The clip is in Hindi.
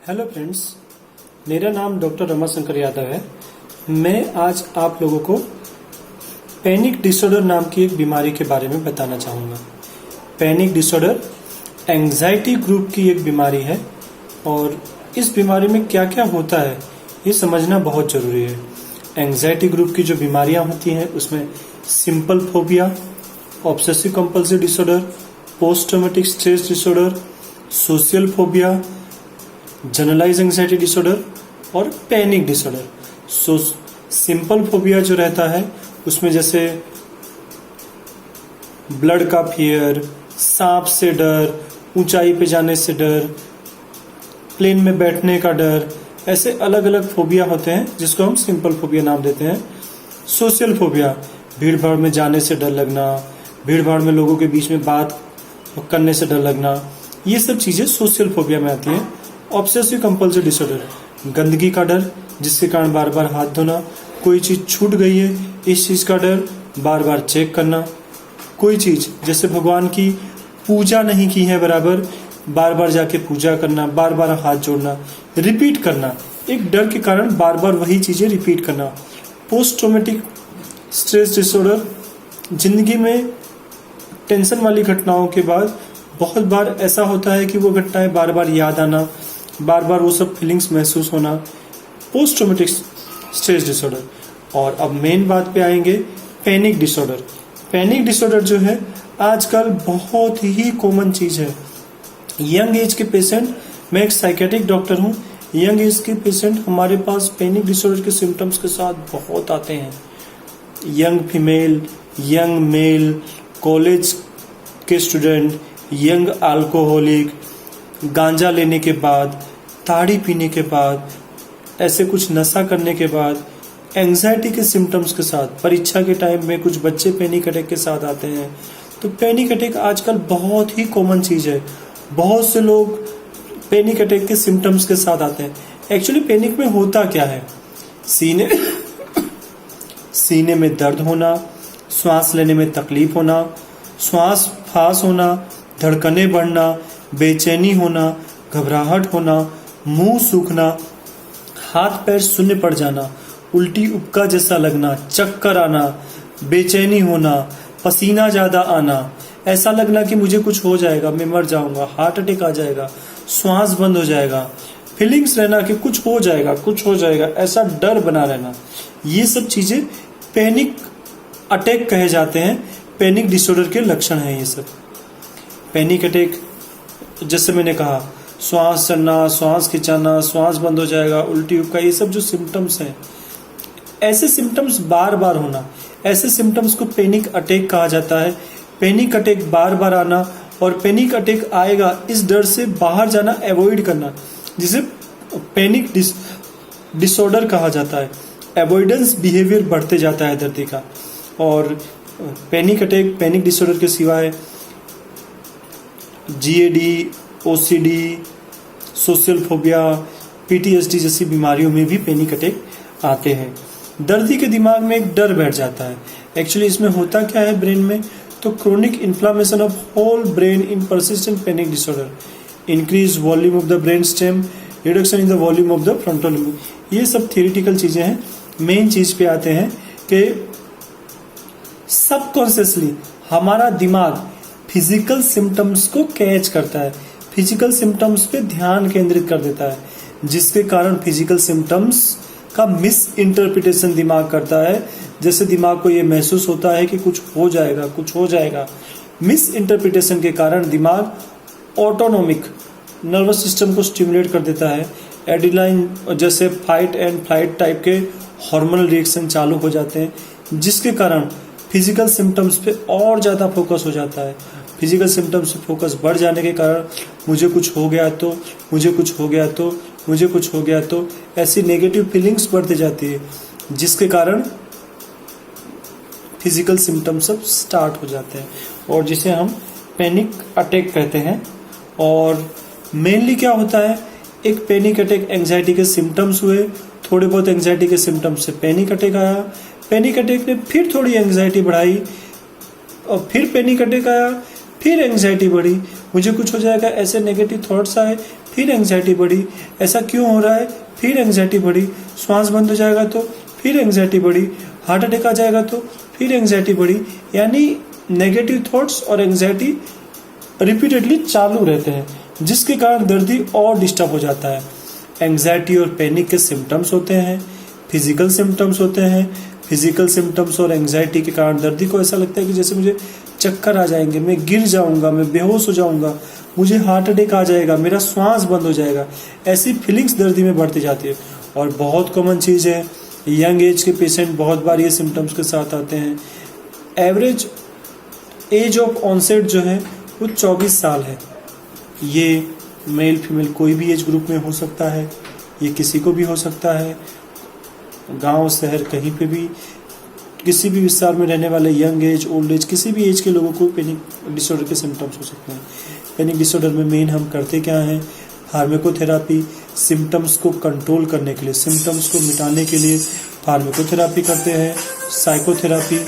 हेलो फ्रेंड्स, मेरा नाम डॉक्टर रमाशंकर यादव है। मैं आज आप लोगों को पैनिक डिसऑर्डर नाम की एक बीमारी के बारे में बताना चाहूँगा। पैनिक डिसऑर्डर एंजाइटी ग्रुप की एक बीमारी है और इस बीमारी में क्या क्या होता है ये समझना बहुत ज़रूरी है। एंजाइटी ग्रुप की जो बीमारियाँ होती हैं उसमें simple phobia, obsessive compulsive disorder, post traumatic stress disorder, social phobia, generalise anxiety disorder और पैनिक डिसऑर्डर। सिंपल फोबिया जो रहता है उसमें जैसे ब्लड का फियर, सांप से डर, ऊंचाई पे जाने से डर, प्लेन में बैठने का डर, ऐसे अलग अलग फोबिया होते हैं जिसको हम सिंपल फोबिया नाम देते हैं। सोशल फोबिया, भीड़ भाड़ में जाने से डर लगना, भीड़ भाड़ में लोगों के बीच में बात करने से डर लगना, ये सब चीजें सोशल फोबिया में आती हैं। ऑब्सेसिव कंपल्सिव डिसऑर्डर, गंदगी का डर जिसके कारण बार बार हाथ धोना, कोई चीज छूट गई है इस चीज का डर, बार बार चेक करना, कोई चीज जैसे भगवान की पूजा नहीं की है बराबर, बार बार जाके पूजा करना, बार बार हाथ जोड़ना, रिपीट करना, एक डर के कारण बार बार वही चीजें रिपीट करना। पोस्ट ट्रॉमेटिक स्ट्रेस डिसऑर्डर, जिंदगी में टेंशन वाली घटनाओं के बाद बहुत बार ऐसा होता है कि वो घटनाएं बार बार याद आना, बार बार वो सब फीलिंग्स महसूस होना, पोस्ट ट्रॉमेटिक स्ट्रेस डिसऑर्डर। और अब मेन बात पे आएंगे, पैनिक डिसऑर्डर। पैनिक डिसऑर्डर जो है आजकल बहुत ही कॉमन चीज है। यंग एज के पेशेंट, मैं एक साइकेट्रिक डॉक्टर हूँ, यंग एज के पेशेंट हमारे पास पैनिक डिसऑर्डर के सिम्टम्स के साथ बहुत आते हैं। Young female, young mail, college के स्टूडेंट, यंग अल्कोहलिक, गांजा लेने के बाद, ताड़ी पीने के बाद, ऐसे कुछ नशा करने के बाद, एंजाइटी के सिम्टम्स के साथ, परीक्षा के टाइम में कुछ बच्चे पैनिक अटैक के साथ आते हैं। तो पैनिक अटैक आजकल बहुत ही कॉमन चीज है। बहुत से लोग पैनिक अटैक के सिम्टम्स के साथ आते हैं। एक्चुअली पैनिक में होता क्या है, सीने में दर्द होना, श्वास लेने में तकलीफ होना, श्वास फांस होना, धड़कनें बढ़ना, बेचैनी होना, घबराहट होना, मुंह सूखना, हाथ पैर शून्य पड़ जाना, उल्टी उपका जैसा लगना, चक्कर आना, बेचैनी होना, पसीना ज्यादा आना, ऐसा लगना कि मुझे कुछ हो जाएगा, मैं मर जाऊंगा, हार्ट अटैक आ जाएगा, श्वास बंद हो जाएगा, फीलिंग्स रहना कि कुछ हो जाएगा, कुछ हो जाएगा, ऐसा डर बना रहना, ये सब चीजें पैनिक अटैक कहे जाते हैं। पैनिक डिसऑर्डर के लक्षण हैं ये सब। पैनिक अटैक जैसे मैंने कहा, श्वास चढ़ना, श्वास खिंचाना, श्वास बंद हो जाएगा, उल्टी उपका, ये सब जो सिम्टम्स हैं, ऐसे सिम्टम्स बार बार होना, ऐसे सिम्टम्स को पैनिक अटैक कहा जाता है। पैनिक अटैक बार बार आना और पैनिक अटैक आएगा इस डर से बाहर जाना अवॉइड करना, जिसे पैनिक डिसऑर्डर कहा जाता है। अवॉइडेंस बिहेवियर बढ़ते जाता है दर्दी का। और पैनिक अटैक, पैनिक डिसऑर्डर के सिवाय GAD, OCD, social phobia, PTSD जैसी बीमारियों में भी पैनिक अटैक आते हैं। दर्दी के दिमाग में एक डर बैठ जाता है। एक्चुअली इसमें होता क्या है ब्रेन में, तो chronic inflammation of whole brain in persistent panic disorder, increase volume of the brain stem, reduction in the volume of the frontal lobe, ये सब थियोरिटिकल चीजें हैं। मेन चीज पे आते हैं कि सबकॉन्शियसली हमारा दिमाग फिजिकल सिम्टम्स को कैच करता है, फिजिकल सिम्टम्स पे ध्यान केंद्रित कर देता है, जिसके कारण फिजिकल सिम्टम्स का मिस इंटरप्रिटेशन दिमाग करता है। जैसे दिमाग को ये महसूस होता है कि कुछ हो जाएगा, कुछ हो जाएगा। मिस इंटरप्रिटेशन के कारण दिमाग ऑटोनोमिक नर्वस सिस्टम को स्टिमुलेट कर देता है। एड्रेनालिन जैसे फाइट एंड फ्लाइट टाइप के हार्मोनल रिएक्शन चालू हो जाते हैं, जिसके कारण फिजिकल सिम्टम्स पे और ज्यादा फोकस हो जाता है। फिजिकल सिम्टम्स पे फोकस बढ़ जाने के कारण मुझे कुछ हो गया तो, मुझे कुछ हो गया तो, मुझे कुछ हो गया तो, ऐसी नेगेटिव फीलिंग्स बढ़ती जाती है, जिसके कारण फिजिकल सिम्टम्स सब स्टार्ट हो जाते हैं और जिसे हम पैनिक अटैक कहते हैं। और मेनली क्या होता है, एक पैनिक अटैक एंजाइटी के सिम्टम्स हुए, थोड़े बहुत एंजाइटी के सिम्टम्स से पैनिक अटैक आया, पैनिक अटैक ने फिर थोड़ी एंजाइटी बढ़ाई और फिर पैनिक अटैक आया, फिर एंजाइटी बढ़ी, मुझे कुछ हो जाएगा, ऐसे नेगेटिव थॉट्स आए, फिर एंग्जाइटी बढ़ी, ऐसा क्यों हो रहा है, फिर एंग्जाइटी बढ़ी, श्वास बंद हो जाएगा तो फिर एंग्जाइटी बढ़ी, हार्ट अटैक आ जाएगा तो फिर एंग्जाइटी बढ़ी। यानी नेगेटिव थॉट्स और एंग्जाइटी रिपीटेडली चालू रहते हैं, जिसके कारण दर्दी और डिस्टर्ब हो जाता है। एंग्जाइटी और पैनिक के सिम्टम्स होते हैं, फिजिकल सिम्टम्स होते हैं। फिजिकल सिम्टम्स और एंग्जाइटी के कारण दर्दी को ऐसा लगता है कि जैसे मुझे चक्कर आ जाएंगे, मैं गिर जाऊंगा, मैं बेहोश हो जाऊंगा, मुझे हार्ट अटैक आ जाएगा, मेरा श्वास बंद हो जाएगा। ऐसी फीलिंग्स दर्दी में बढ़ती जाती है। और बहुत कॉमन चीज़ है, यंग एज के पेशेंट बहुत बार ये सिम्टम्स के साथ आते हैं। एवरेज एज ऑफ ऑनसेट जो है वो 24 साल है। ये मेल फीमेल कोई भी एज ग्रुप में हो सकता है, ये किसी को भी हो सकता है। गांव शहर कहीं पे भी, किसी भी विस्तार में रहने वाले यंग एज ओल्ड एज किसी भी एज के लोगों को पैनिक डिसऑर्डर के सिम्टम्स हो सकते हैं। पैनिक डिसऑर्डर में मेन हम करते क्या हैं, फार्माकोथेरापी, सिम्टम्स को कंट्रोल करने के लिए, सिम्टम्स को मिटाने के लिए फार्माकोथेरापी करते हैं, साइकोथेरापी